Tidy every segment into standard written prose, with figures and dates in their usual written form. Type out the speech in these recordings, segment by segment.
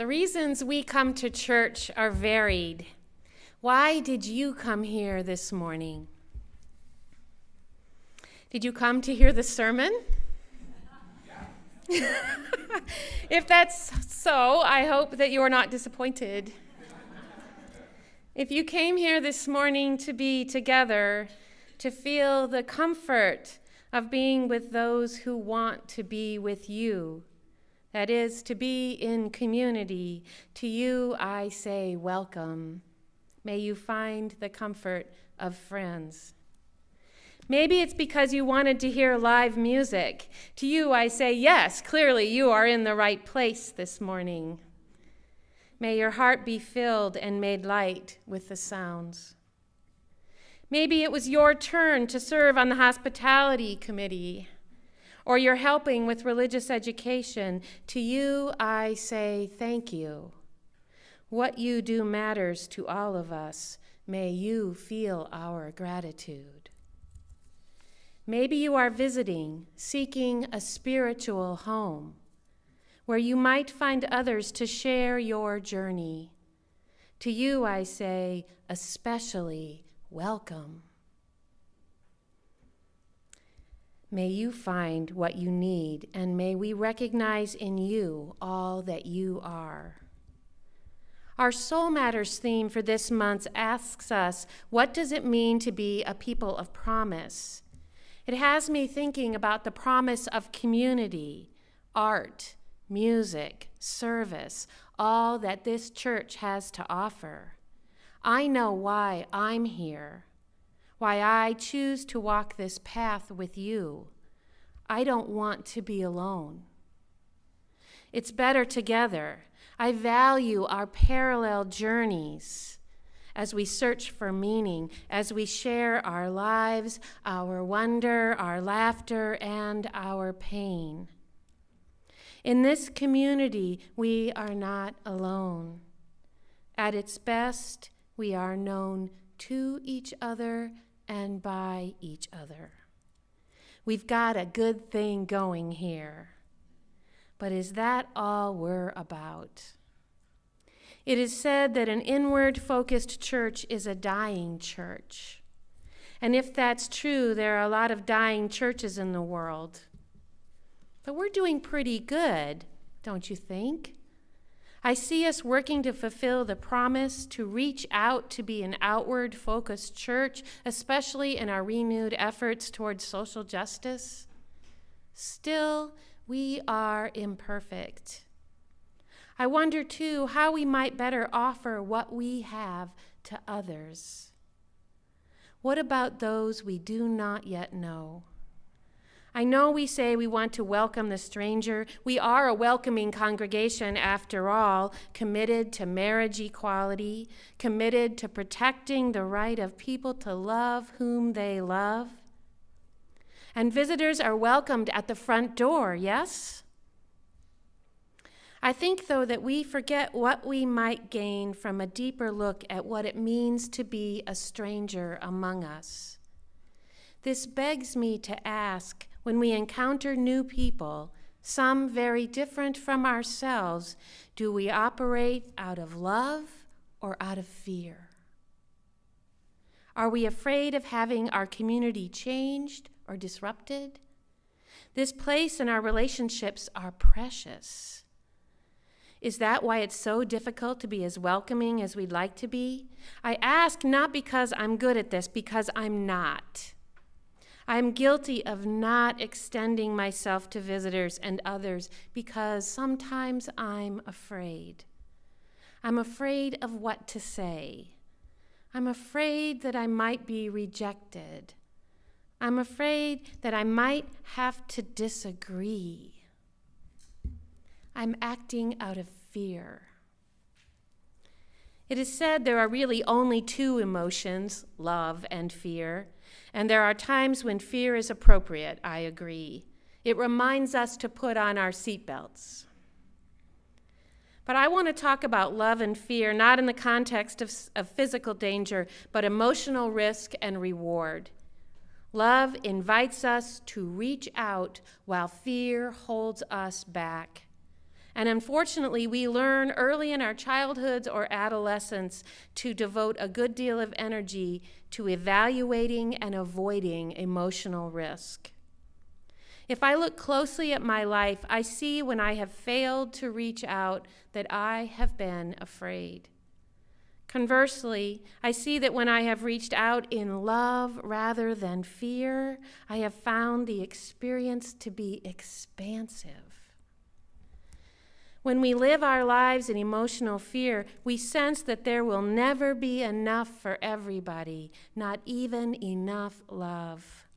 The reasons we come to church are varied. Why did you come here this morning? Did you come to hear the sermon? Yeah. If that's so, I hope that you are not disappointed. If you came here this morning to be together, to feel the comfort of being with those who want to be with you, that is, to be in community, to you I say welcome. May you find the comfort of friends. Maybe it's because you wanted to hear live music. To you I say, yes, clearly you are in the right place this morning. May your heart be filled and made light with the sounds. Maybe it was your turn to serve on the hospitality committee, or you're helping with religious education. To you I say thank you. What you do matters to all of us. May you feel our gratitude. Maybe you are visiting, seeking a spiritual home, where you might find others to share your journey. To you I say, especially welcome. May you find what you need, and may we recognize in you all that you are. Our Soul Matters theme for this month asks us, what does it mean to be a people of promise? It has me thinking about the promise of community, art, music, service, all that this church has to offer. I know why I'm here, why I choose to walk this path with you. I don't want to be alone. It's better together. I value our parallel journeys as we search for meaning, as we share our lives, our wonder, our laughter, and our pain. In this community, we are not alone. At its best, we are known to each other and by each other. We've got a good thing going here. But is that all we're about? It is said that an inward-focused church is a dying church. And if that's true, there are a lot of dying churches in the world. But we're doing pretty good, don't you think? I see us working to fulfill the promise to reach out to be an outward-focused church, especially in our renewed efforts towards social justice. Still, we are imperfect. I wonder, too, how we might better offer what we have to others. What about those we do not yet know? I know we say we want to welcome the stranger. We are a welcoming congregation, after all, committed to marriage equality, committed to protecting the right of people to love whom they love. And visitors are welcomed at the front door, yes? I think, though, that we forget what we might gain from a deeper look at what it means to be a stranger among us. This begs me to ask, when we encounter new people, some very different from ourselves, do we operate out of love or out of fear? Are we afraid of having our community changed or disrupted? This place and our relationships are precious. Is that why it's so difficult to be as welcoming as we'd like to be? I ask not because I'm good at this, because I'm not. I'm guilty of not extending myself to visitors and others because sometimes I'm afraid. I'm afraid of what to say. I'm afraid that I might be rejected. I'm afraid that I might have to disagree. I'm acting out of fear. It is said there are really only two emotions, love and fear. And there are times when fear is appropriate, I agree. It reminds us to put on our seatbelts. But I want to talk about love and fear, not in the context of physical danger, but emotional risk and reward. Love invites us to reach out while fear holds us back. And unfortunately, we learn early in our childhoods or adolescence to devote a good deal of energy to evaluating and avoiding emotional risk. If I look closely at my life, I see when I have failed to reach out that I have been afraid. Conversely, I see that when I have reached out in love rather than fear, I have found the experience to be expansive. When we live our lives in emotional fear, we sense that there will never be enough for everybody, not even enough love.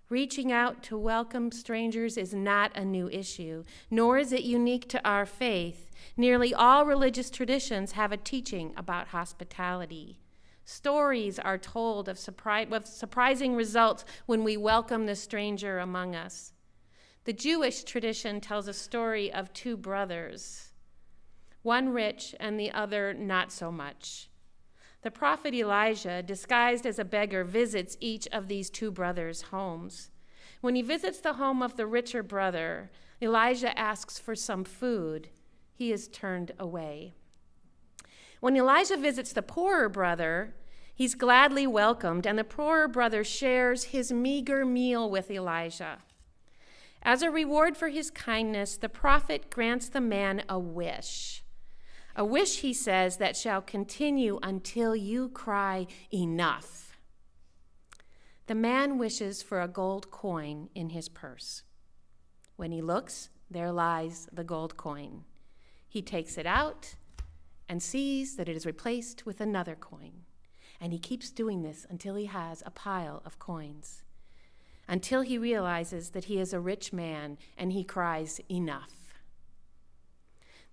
Reaching out to welcome strangers is not a new issue, nor is it unique to our faith. Nearly all religious traditions have a teaching about hospitality. Stories are told of surprising results when we welcome the stranger among us. The Jewish tradition tells a story of two brothers, one rich and the other not so much. The prophet Elijah, disguised as a beggar, visits each of these two brothers' homes. When he visits the home of the richer brother, Elijah asks for some food. He is turned away. When Elijah visits the poorer brother, he's gladly welcomed, and the poorer brother shares his meager meal with Elijah. As a reward for his kindness, the prophet grants the man a wish. A wish, he says, that shall continue until you cry, enough. The man wishes for a gold coin in his purse. When he looks, there lies the gold coin. He takes it out and sees that it is replaced with another coin. And he keeps doing this until he has a pile of coins, until he realizes that he is a rich man and he cries, enough.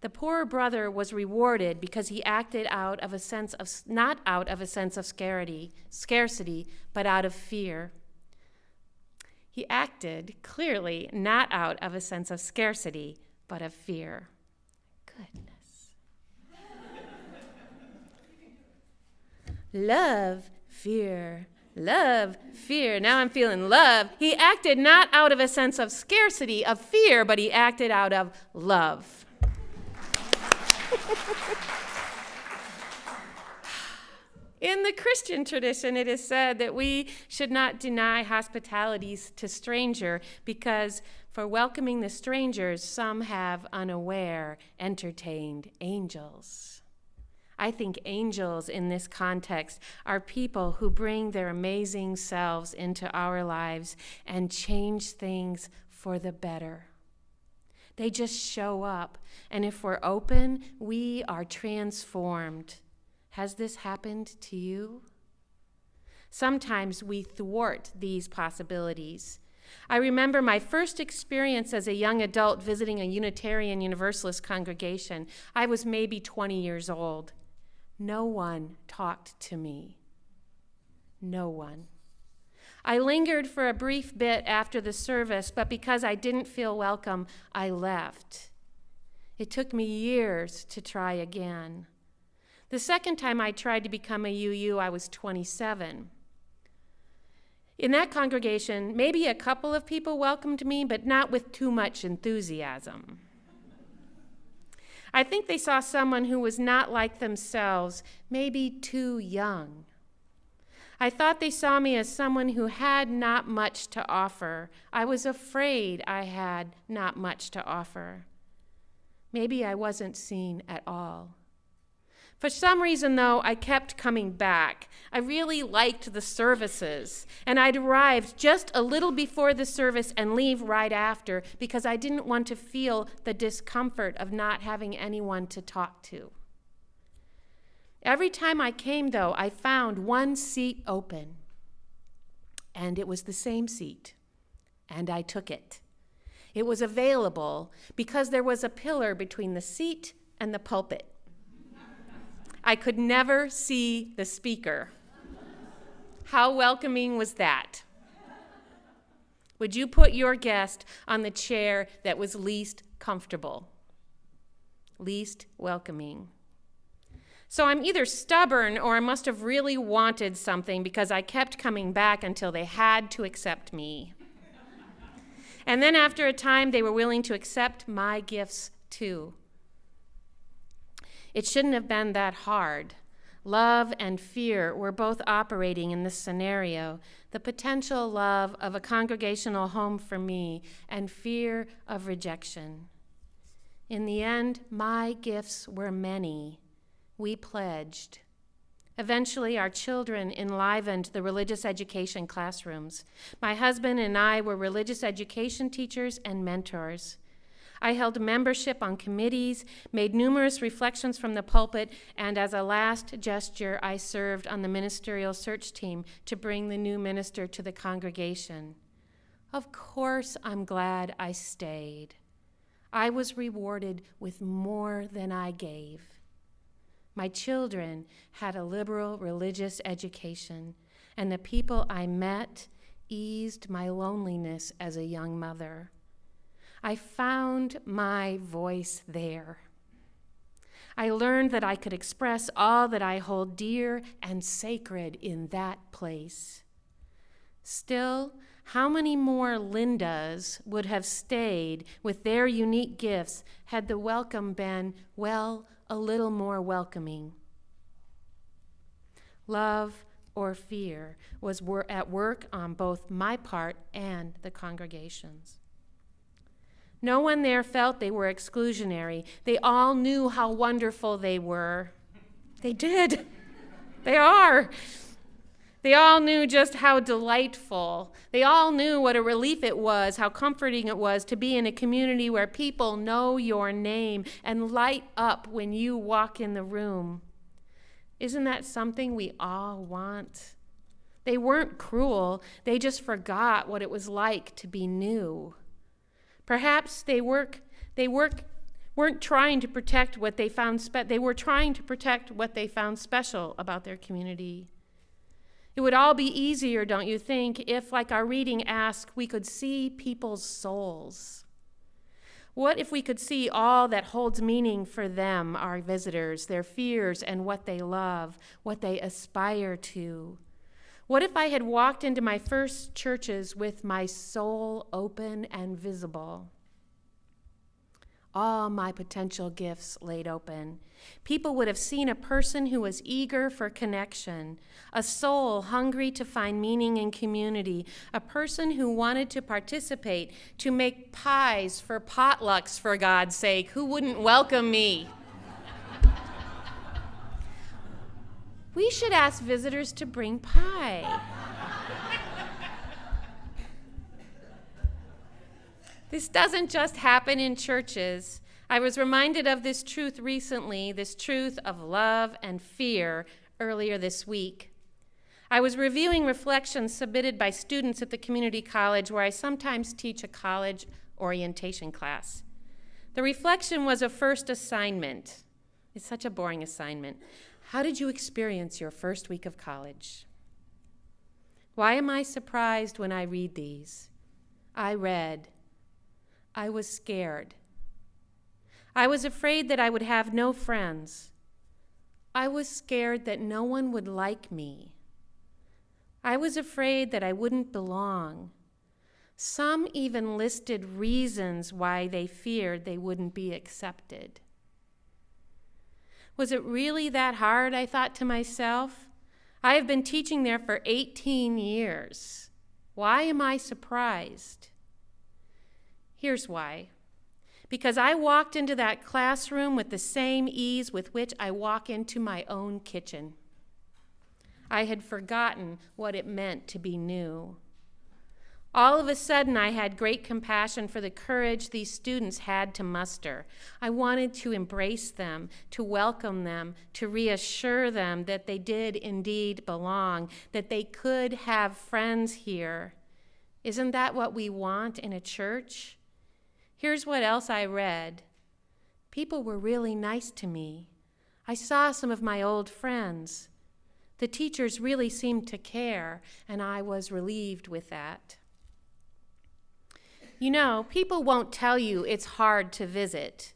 The poorer brother was rewarded because he acted out of a sense of, not out of a sense of scarcity, but out of fear. He acted clearly not out of a sense of scarcity, but of fear. Goodness. Love, fear, love, fear. Now I'm feeling love. He acted not out of a sense of scarcity, of fear, but he acted out of love. In the Christian tradition, it is said that we should not deny hospitalities to stranger because for welcoming the strangers, some have unaware entertained angels. I think angels in this context are people who bring their amazing selves into our lives and change things for the better. They just show up, and if we're open, we are transformed. Has this happened to you? Sometimes we thwart these possibilities. I remember my first experience as a young adult visiting a Unitarian Universalist congregation. I was maybe 20 years old. No one talked to me. No one. I lingered for a brief bit after the service, but because I didn't feel welcome, I left. It took me years to try again. The second time I tried to become a UU, I was 27. In that congregation, maybe a couple of people welcomed me, but not with too much enthusiasm. I think they saw someone who was not like themselves, maybe too young. I thought they saw me as someone who had not much to offer. I was afraid I had not much to offer. Maybe I wasn't seen at all. For some reason, though, I kept coming back. I really liked the services, and I'd arrive just a little before the service and leave right after because I didn't want to feel the discomfort of not having anyone to talk to. Every time I came, though, I found one seat open, and it was the same seat, and I took it. It was available because there was a pillar between the seat and the pulpit. I could never see the speaker. How welcoming was that? Would you put your guest on the chair that was least comfortable, least welcoming? So I'm either stubborn or I must have really wanted something because I kept coming back until they had to accept me. And then after a time, they were willing to accept my gifts too. It shouldn't have been that hard. Love and fear were both operating in this scenario. The potential love of a congregational home for me and fear of rejection. In the end, my gifts were many. We pledged. Eventually, our children enlivened the religious education classrooms. My husband and I were religious education teachers and mentors. I held membership on committees, made numerous reflections from the pulpit, and as a last gesture, I served on the ministerial search team to bring the new minister to the congregation. Of course, I'm glad I stayed. I was rewarded with more than I gave. My children had a liberal religious education, and the people I met eased my loneliness as a young mother. I found my voice there. I learned that I could express all that I hold dear and sacred in that place. Still, how many more Lindas would have stayed with their unique gifts had the welcome been, well, a little more welcoming? Love or fear was at work on both my part and the congregation's. No one there felt they were exclusionary. They all knew how wonderful they were. They did. They are. They all knew just how delightful. They all knew what a relief it was, how comforting it was to be in a community where people know your name and light up when you walk in the room. Isn't that something we all want? They weren't cruel. They just forgot what it was like to be new. Perhaps they weren't trying to protect what they found they were trying to protect what they found special about their community. It would all be easier, don't you think, if, like our reading asks, we could see people's souls. What if we could see all that holds meaning for them, our visitors, their fears and what they love, what they aspire to? What if I had walked into my first churches with my soul open and visible? All my potential gifts laid open. People would have seen a person who was eager for connection, a soul hungry to find meaning in community, a person who wanted to participate, to make pies for potlucks, for God's sake. Who wouldn't welcome me? We should ask visitors to bring pie. This doesn't just happen in churches. I was reminded of this truth recently, this truth of love and fear, earlier this week. I was reviewing reflections submitted by students at the community college where I sometimes teach a college orientation class. The reflection was a first assignment. It's such a boring assignment. How did you experience your first week of college? Why am I surprised when I read these? I read, I was scared. I was afraid that I would have no friends. I was scared that no one would like me. I was afraid that I wouldn't belong. Some even listed reasons why they feared they wouldn't be accepted. Was it really that hard, I thought to myself? I have been teaching there for 18 years. Why am I surprised? Here's why. Because I walked into that classroom with the same ease with which I walk into my own kitchen. I had forgotten what it meant to be new. All of a sudden, I had great compassion for the courage these students had to muster. I wanted to embrace them, to welcome them, to reassure them that they did indeed belong, that they could have friends here. Isn't that what we want in a church? Here's what else I read. People were really nice to me. I saw some of my old friends. The teachers really seemed to care, and I was relieved with that. You know, people won't tell you it's hard to visit.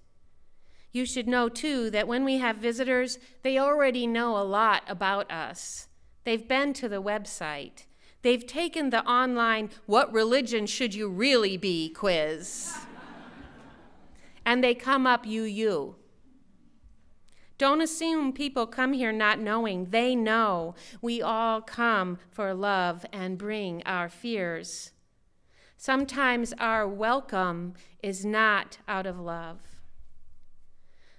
You should know, too, that when we have visitors, they already know a lot about us. They've been to the website. They've taken the online "What religion should you really be?" quiz. and they come up you. Don't assume people come here not knowing. They know we all come for love and bring our fears. Sometimes our welcome is not out of love.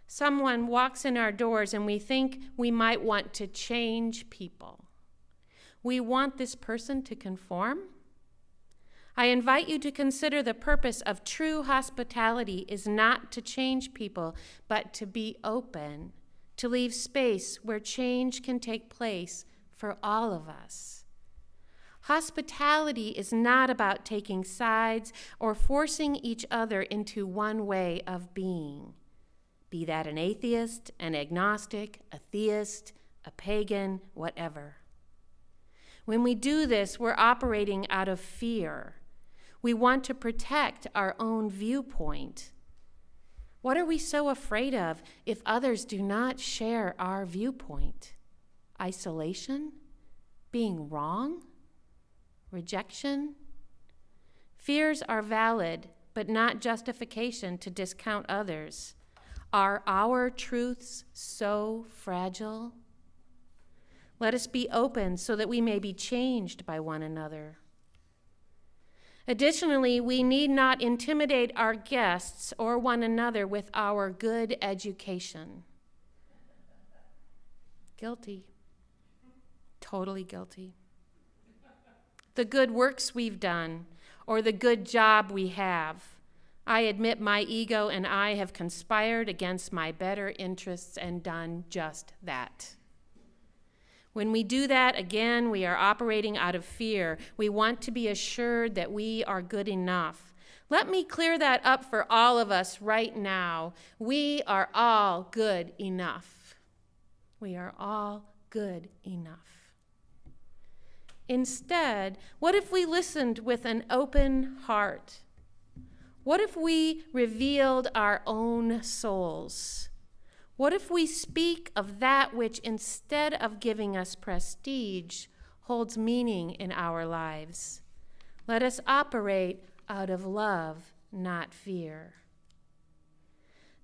Someone walks in our doors and we think we might want to change people. We want this person to conform. I invite you to consider the purpose of true hospitality is not to change people, but to be open, to leave space where change can take place for all of us. Hospitality is not about taking sides or forcing each other into one way of being. Be that an atheist, an agnostic, a theist, a pagan, whatever. When we do this, we're operating out of fear. We want to protect our own viewpoint. What are we so afraid of if others do not share our viewpoint? Isolation? Being wrong? Rejection? Fears are valid, but not justification to discount others. Are our truths so fragile? Let us be open so that we may be changed by one another. Additionally, we need not intimidate our guests or one another with our good education. Guilty. Totally guilty. The good works we've done or the good job we have. I admit my ego and I have conspired against my better interests and done just that. When we do that, again, we are operating out of fear. We want to be assured that we are good enough. Let me clear that up for all of us right now. We are all good enough. We are all good enough. Instead, what if we listened with an open heart? What if we revealed our own souls? What if we speak of that which, instead of giving us prestige, holds meaning in our lives? Let us operate out of love, not fear.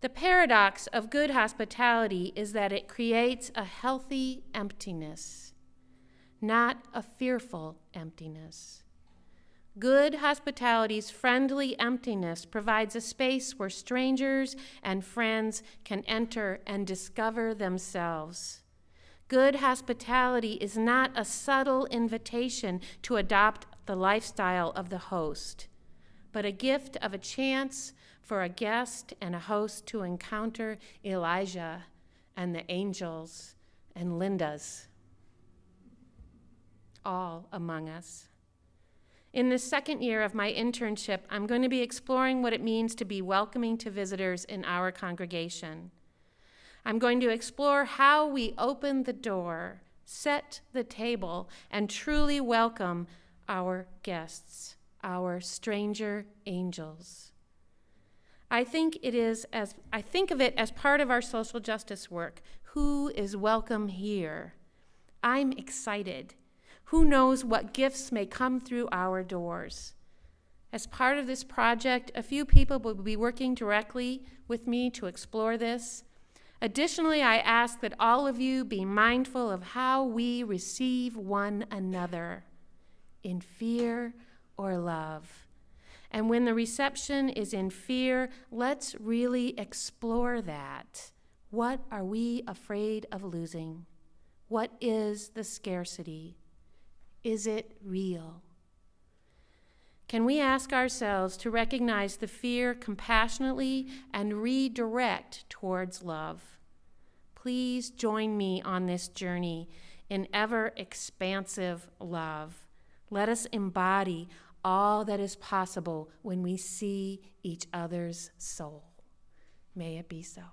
The paradox of good hospitality is that it creates a healthy emptiness, not a fearful emptiness. Good hospitality's friendly emptiness provides a space where strangers and friends can enter and discover themselves. Good hospitality is not a subtle invitation to adopt the lifestyle of the host, but a gift of a chance for a guest and a host to encounter Elijah and the angels and Lindas, all among us. In the second year of my internship, I'm going to be exploring what it means to be welcoming to visitors in our congregation. I'm going to explore how we open the door, set the table, and truly welcome our guests, our stranger angels. I think of it as part of our social justice work. Who is welcome here? I'm excited. Who knows what gifts may come through our doors? As part of this project, a few people will be working directly with me to explore this. Additionally, I ask that all of you be mindful of how we receive one another, in fear or love. And when the reception is in fear, let's really explore that. What are we afraid of losing? What is the scarcity? Is it real? Can we ask ourselves to recognize the fear compassionately and redirect towards love? Please join me on this journey in ever-expansive love. Let us embody all that is possible when we see each other's soul. May it be so.